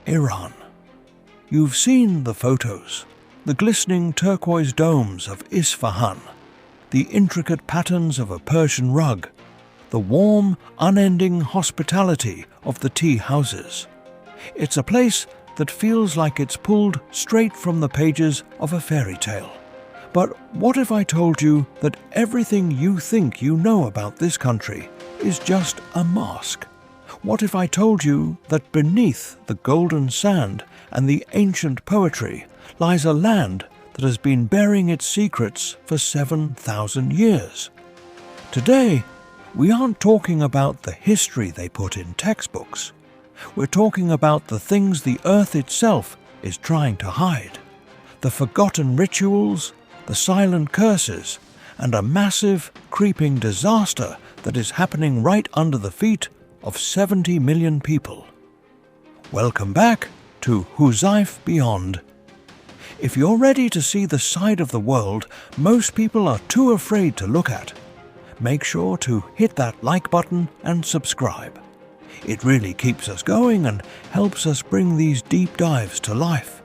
Iran. You've seen the photos, the glistening turquoise domes of Isfahan, the intricate patterns of a Persian rug, the warm, unending hospitality of the tea houses. It's a place that feels like it's pulled straight from the pages of a fairy tale. But what if I told you that everything you think you know about this country is just a mask? What if I told you that beneath the golden sand and the ancient poetry lies a land that has been bearing its secrets for 7,000 years? Today, we aren't talking about the history they put in textbooks. We're talking about the things the earth itself is trying to hide. The forgotten rituals, the silent curses, and a massive, creeping disaster that is happening right under the feet of 70 million people. Welcome back to HUZAIF Beyond. If you're ready to see the side of the world most people are too afraid to look at, make sure to hit that like button and subscribe. It really keeps us going and helps us bring these deep dives to life.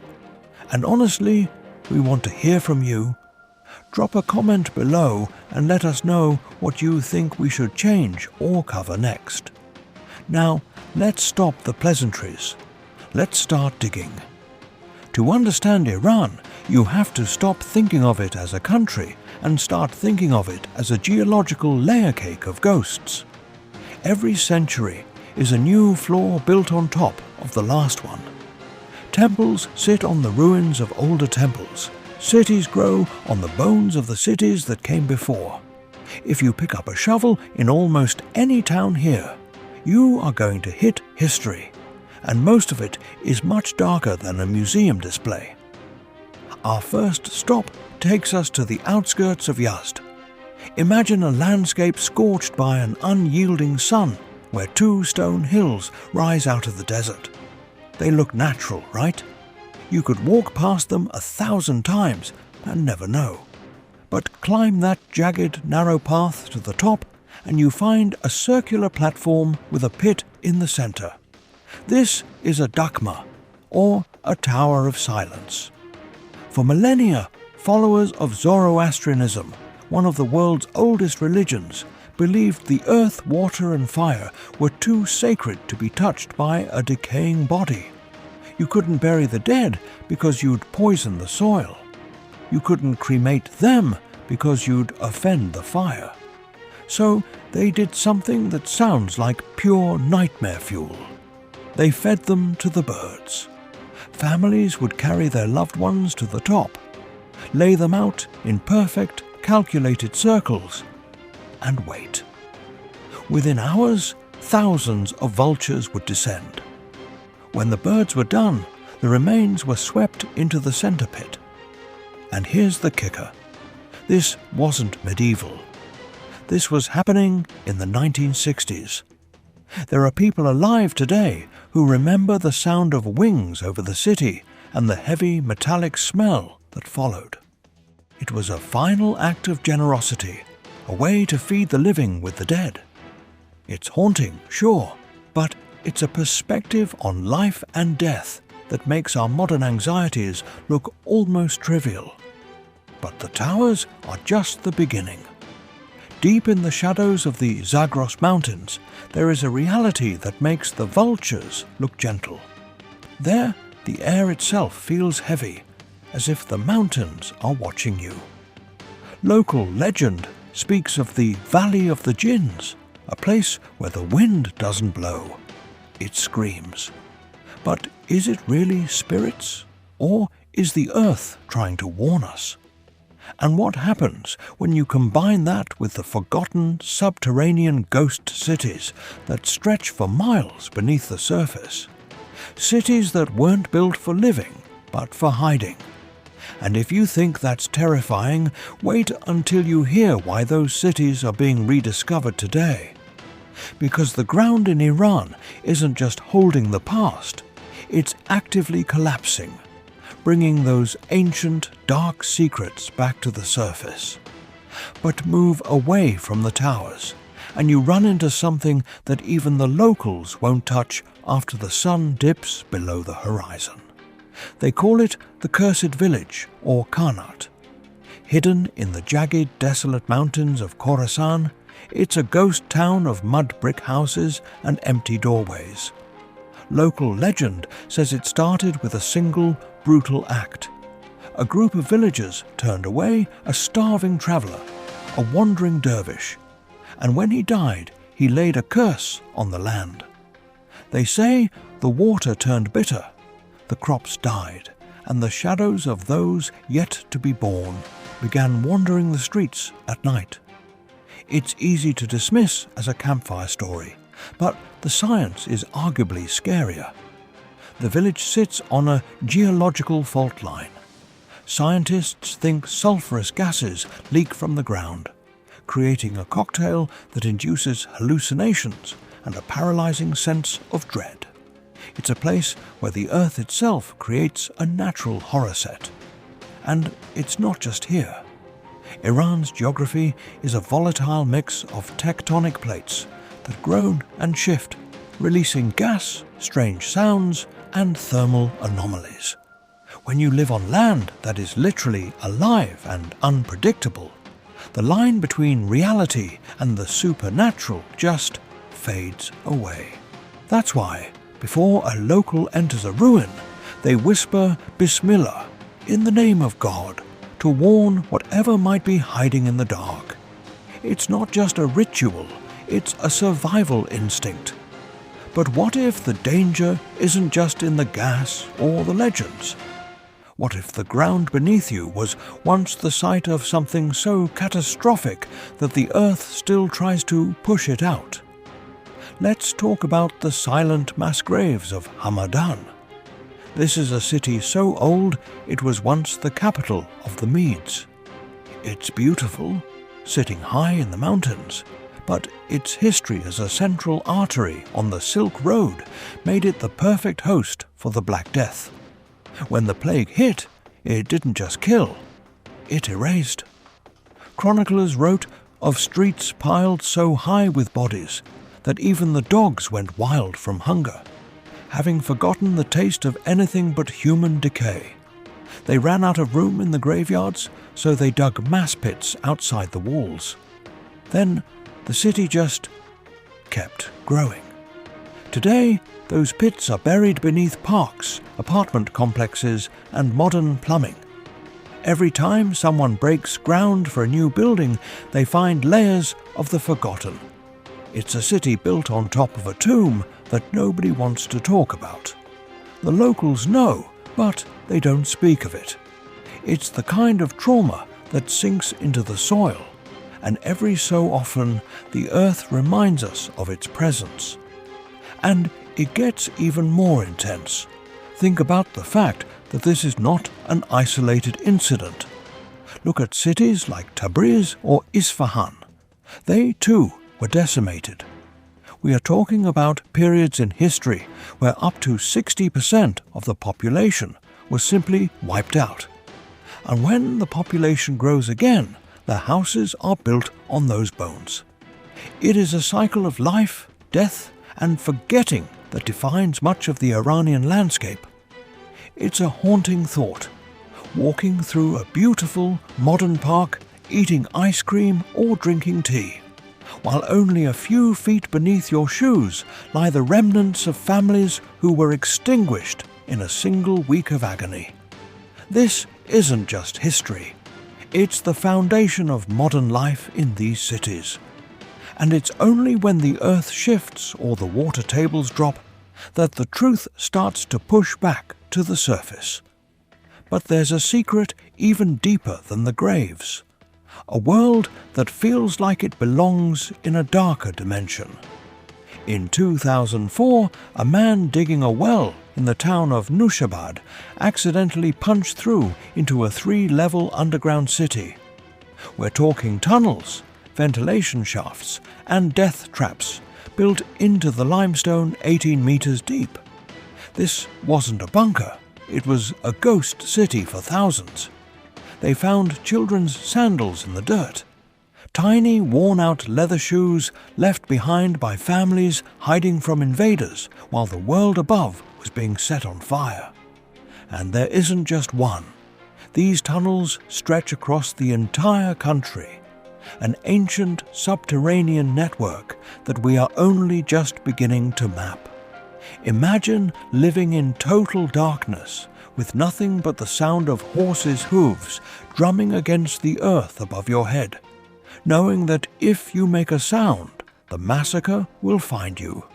And honestly, we want to hear from you. Drop a comment below and let us know what you think we should change or cover next. Now, let's stop the pleasantries. Let's start digging. To understand Iran, you have to stop thinking of it as a country and start thinking of it as a geological layer cake of ghosts. Every century is a new floor built on top of the last one. Temples sit on the ruins of older temples. Cities grow on the bones of the cities that came before. If you pick up a shovel in almost any town here, you are going to hit history, and most of it is much darker than a museum display. Our first stop takes us to the outskirts of Yazd. Imagine a landscape scorched by an unyielding sun, where two stone hills rise out of the desert. They look natural, right? You could walk past them 1,000 times and never know. But climb that jagged, narrow path to the top and you find a circular platform with a pit in the center. This is a dakma, or a tower of silence. For millennia, followers of Zoroastrianism, one of the world's oldest religions, believed the earth, water and fire were too sacred to be touched by a decaying body. You couldn't bury the dead because you'd poison the soil. You couldn't cremate them because you'd offend the fire. So they did something that sounds like pure nightmare fuel. They fed them to the birds. Families would carry their loved ones to the top, lay them out in perfect, calculated circles, and wait. Within hours, thousands of vultures would descend. When the birds were done, the remains were swept into the center pit. And here's the kicker. This wasn't medieval. This was happening in the 1960s. There are people alive today who remember the sound of wings over the city and the heavy metallic smell that followed. It was a final act of generosity, a way to feed the living with the dead. It's haunting, sure, but it's a perspective on life and death that makes our modern anxieties look almost trivial. But the towers are just the beginning. Deep in the shadows of the Zagros Mountains, there is a reality that makes the vultures look gentle. There, the air itself feels heavy, as if the mountains are watching you. Local legend speaks of the Valley of the Jinns, a place where the wind doesn't blow. It screams. But is it really spirits? Or is the earth trying to warn us? And what happens when you combine that with the forgotten subterranean ghost cities that stretch for miles beneath the surface? Cities that weren't built for living, but for hiding. And if you think that's terrifying, wait until you hear why those cities are being rediscovered today. Because the ground in Iran isn't just holding the past, it's actively collapsing, bringing those ancient, dark secrets back to the surface. But move away from the towers, and you run into something that even the locals won't touch after the sun dips below the horizon. They call it the Cursed Village or Karnat. Hidden in the jagged, desolate mountains of Khorasan, it's a ghost town of mud brick houses and empty doorways. Local legend says it started with a single, brutal act. A group of villagers turned away a starving traveller, a wandering dervish, and when he died, he laid a curse on the land. They say the water turned bitter, the crops died, and the shadows of those yet to be born began wandering the streets at night. It's easy to dismiss as a campfire story, but the science is arguably scarier. The village sits on a geological fault line. Scientists think sulfurous gases leak from the ground, creating a cocktail that induces hallucinations and a paralyzing sense of dread. It's a place where the earth itself creates a natural horror set. And it's not just here. Iran's geography is a volatile mix of tectonic plates that groan and shift, releasing gas, strange sounds, and thermal anomalies. When you live on land that is literally alive and unpredictable, the line between reality and the supernatural just fades away. That's why, before a local enters a ruin, they whisper Bismillah, in the name of God, to warn whatever might be hiding in the dark. It's not just a ritual, it's a survival instinct. But what if the danger isn't just in the gas or the legends? What if the ground beneath you was once the site of something so catastrophic that the earth still tries to push it out? Let's talk about the silent mass graves of Hamadan. This is a city so old it was once the capital of the Medes. It's beautiful, sitting high in the mountains, but its history as a central artery on the Silk Road made it the perfect host for the Black Death. When the plague hit, it didn't just kill, it erased. Chroniclers wrote of streets piled so high with bodies that even the dogs went wild from hunger, having forgotten the taste of anything but human decay. They ran out of room in the graveyards, so they dug mass pits outside the walls. Then the city just kept growing. Today, those pits are buried beneath parks, apartment complexes, and modern plumbing. Every time someone breaks ground for a new building, they find layers of the forgotten. It's a city built on top of a tomb that nobody wants to talk about. The locals know, but they don't speak of it. It's the kind of trauma that sinks into the soil, and every so often the earth reminds us of its presence. And it gets even more intense. Think about the fact that this is not an isolated incident. Look at cities like Tabriz or Isfahan. They too were decimated. We are talking about periods in history where up to 60% of the population was simply wiped out. And when the population grows again, the houses are built on those bones. It is a cycle of life, death, and forgetting that defines much of the Iranian landscape. It's a haunting thought. Walking through a beautiful, modern park, eating ice cream or drinking tea, while only a few feet beneath your shoes lie the remnants of families who were extinguished in a single week of agony. This isn't just history. It's the foundation of modern life in these cities. And it's only when the earth shifts or the water tables drop that the truth starts to push back to the surface. But there's a secret even deeper than the graves. A world that feels like it belongs in a darker dimension. In 2004, a man digging a well in the town of Nushabad accidentally punched through into a 3-level underground city. We're talking tunnels, ventilation shafts, and death traps built into the limestone 18 meters deep. This wasn't a bunker, it was a ghost city for thousands. They found children's sandals in the dirt, Tiny, worn-out leather shoes left behind by families hiding from invaders while the world above was being set on fire. And there isn't just one. These tunnels stretch across the entire country, an ancient subterranean network that we are only just beginning to map. Imagine living in total darkness, with nothing but the sound of horses' hooves drumming against the earth above your head, knowing that if you make a sound, the massacre will find you.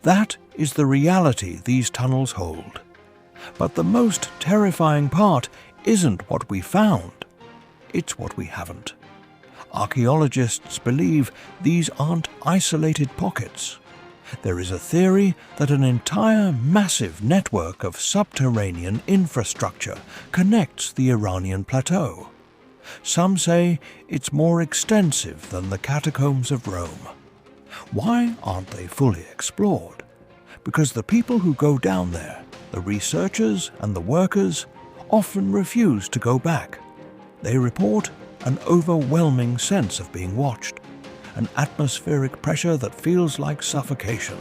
That is the reality these tunnels hold. But the most terrifying part isn't what we found, it's what we haven't. Archaeologists believe these aren't isolated pockets. There is a theory that an entire massive network of subterranean infrastructure connects the Iranian plateau. Some say it's more extensive than the catacombs of Rome. Why aren't they fully explored? Because the people who go down there, the researchers and the workers, often refuse to go back. They report an overwhelming sense of being watched, an atmospheric pressure that feels like suffocation,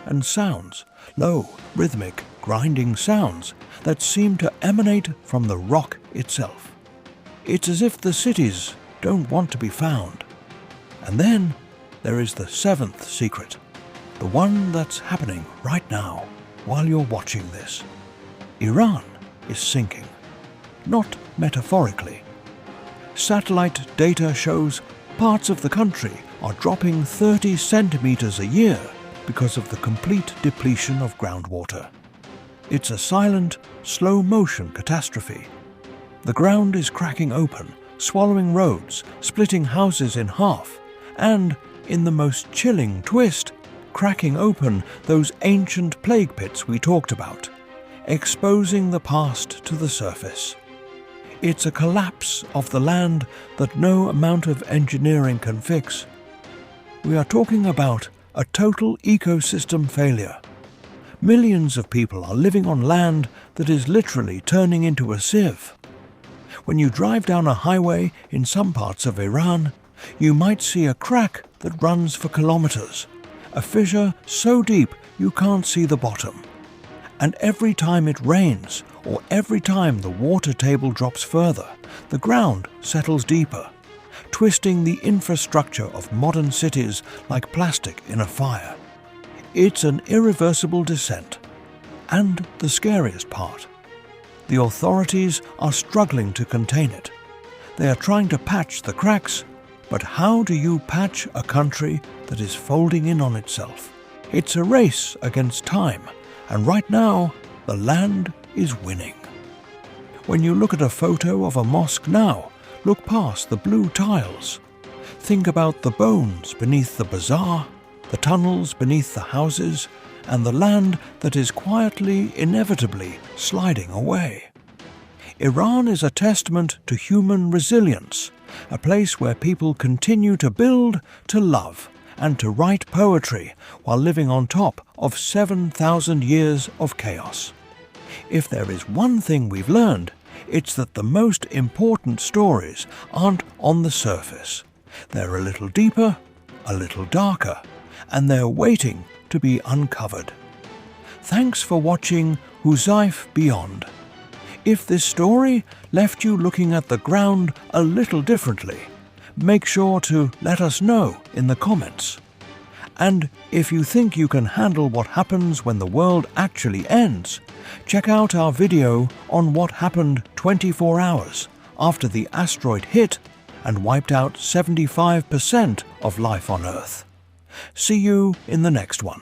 and sounds, low, rhythmic, grinding sounds that seem to emanate from the rock itself. It's as if the cities don't want to be found. And then there is the seventh secret, the one that's happening right now while you're watching this. Iran is sinking, not metaphorically. Satellite data shows parts of the country are dropping 30 centimeters a year because of the complete depletion of groundwater. It's a silent, slow-motion catastrophe. The ground is cracking open, swallowing roads, splitting houses in half, and, in the most chilling twist, cracking open those ancient plague pits we talked about, exposing the past to the surface. It's a collapse of the land that no amount of engineering can fix. We are talking about a total ecosystem failure. Millions of people are living on land that is literally turning into a sieve. When you drive down a highway in some parts of Iran, you might see a crack that runs for kilometers, a fissure so deep you can't see the bottom. And every time it rains, or every time the water table drops further, the ground settles deeper, twisting the infrastructure of modern cities like plastic in a fire. It's an irreversible descent. And the scariest part, the authorities are struggling to contain it. They are trying to patch the cracks, but how do you patch a country that is folding in on itself? It's a race against time, and right now, the land is winning. When you look at a photo of a mosque now, look past the blue tiles. Think about the bones beneath the bazaar, the tunnels beneath the houses, and the land that is quietly, inevitably sliding away. Iran is a testament to human resilience, a place where people continue to build, to love, and to write poetry while living on top of 7,000 years of chaos. If there is one thing we've learned, it's that the most important stories aren't on the surface. They're a little deeper, a little darker, and they're waiting to be uncovered. Thanks for watching HUZAIF Beyond. If this story left you looking at the ground a little differently, make sure to let us know in the comments. And if you think you can handle what happens when the world actually ends, check out our video on what happened 24 hours after the asteroid hit and wiped out 75% of life on Earth. See you in the next one.